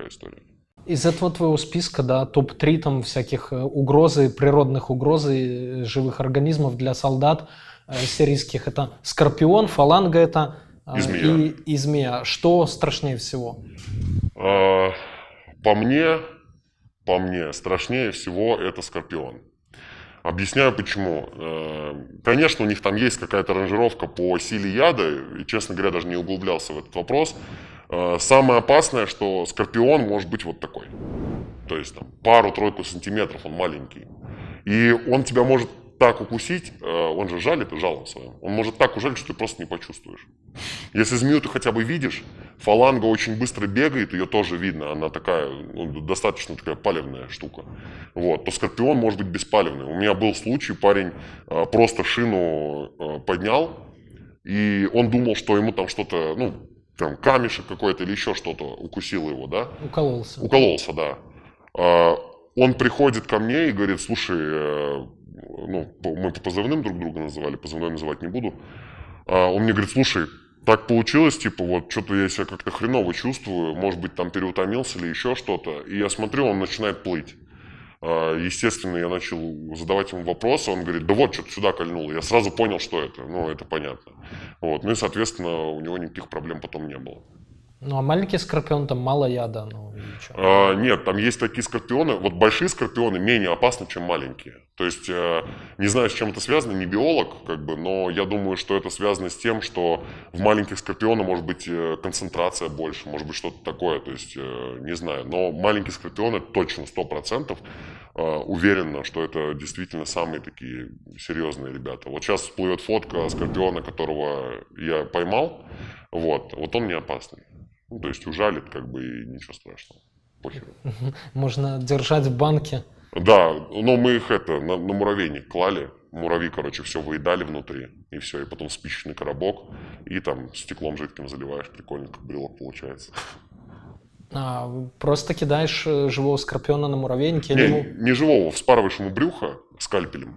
такая история. Из этого твоего списка, да, топ-3 там всяких угрозы, природных угрозы живых организмов для солдат сирийских. Это скорпион, фаланга это И змея. и змея. Что страшнее всего? По мне, страшнее всего это скорпион. Объясняю почему. Конечно, у них там есть какая-то ранжировка по силе яда, и, честно говоря, даже не углублялся в этот вопрос. Самое опасное, что скорпион может быть вот такой. То есть там пару-тройку сантиметров, он маленький. И он тебя может так укусить, он же жалит жалом своим, он может так ужалить, что ты просто не почувствуешь. Если змею ты хотя бы видишь, фаланга очень быстро бегает, ее тоже видно, она такая, ну, достаточно такая палевная штука. Вот, то скорпион может быть беспалевный. У меня был случай, парень просто шину поднял, и он думал, что ему там что-то, ну, там камешек какой-то или еще что-то укусило его, да? Укололся. Укололся, да. Он приходит ко мне и говорит: слушай, ну, мы по позывным друг друга называли, позывной называть не буду. Он мне говорит: слушай, так получилось, типа, вот, что-то я себя как-то хреново чувствую, может быть, там переутомился или еще что-то. И я смотрю, он начинает плыть. Естественно, я начал задавать ему вопросы, он говорит: да вот, что-то сюда кольнуло. Я сразу понял, что это, ну, это понятно. Вот, ну и, соответственно, у него никаких проблем потом не было. Ну, а маленький скорпион, там мало яда, ну и чё? Нет, там есть такие скорпионы. Вот большие скорпионы менее опасны, чем маленькие. То есть, не знаю, с чем это связано, не биолог, как бы, но я думаю, что это связано с тем, что в маленьких скорпионах может быть концентрация больше, может быть что-то такое, то есть, не знаю. Но маленькие скорпионы точно 100% уверенно, что это действительно самые такие серьезные ребята. Вот сейчас всплывет фотка скорпиона, которого я поймал, вот он не опасный. Ну, то есть ужалит, как бы, и ничего страшного. Похер. Можно держать в банке. Да, но мы их на муравейник клали. Муравьи, короче, все выедали внутри. И все, и потом спичечный коробок. И там стеклом жидким заливаешь. Прикольно, как брелок получается. Просто кидаешь живого скорпиона на муравейнике или ему... Не живого, вспарываешь ему брюхо скальпелем.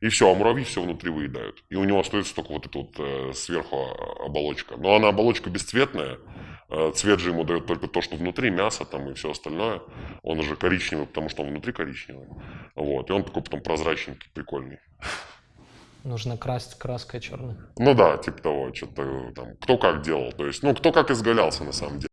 И все, а муравьи все внутри выедают. И у него остается только вот эта вот сверху оболочка. Но она оболочка бесцветная. Цвет же ему дает только то, что внутри, мясо там и все остальное. Он уже коричневый, потому что он внутри коричневый. Вот. И он такой потом прозрачненький, прикольный. Нужно красть краской черной. Ну да, типа того, что-то там, кто как делал. То есть, ну, кто как изгалялся на самом деле.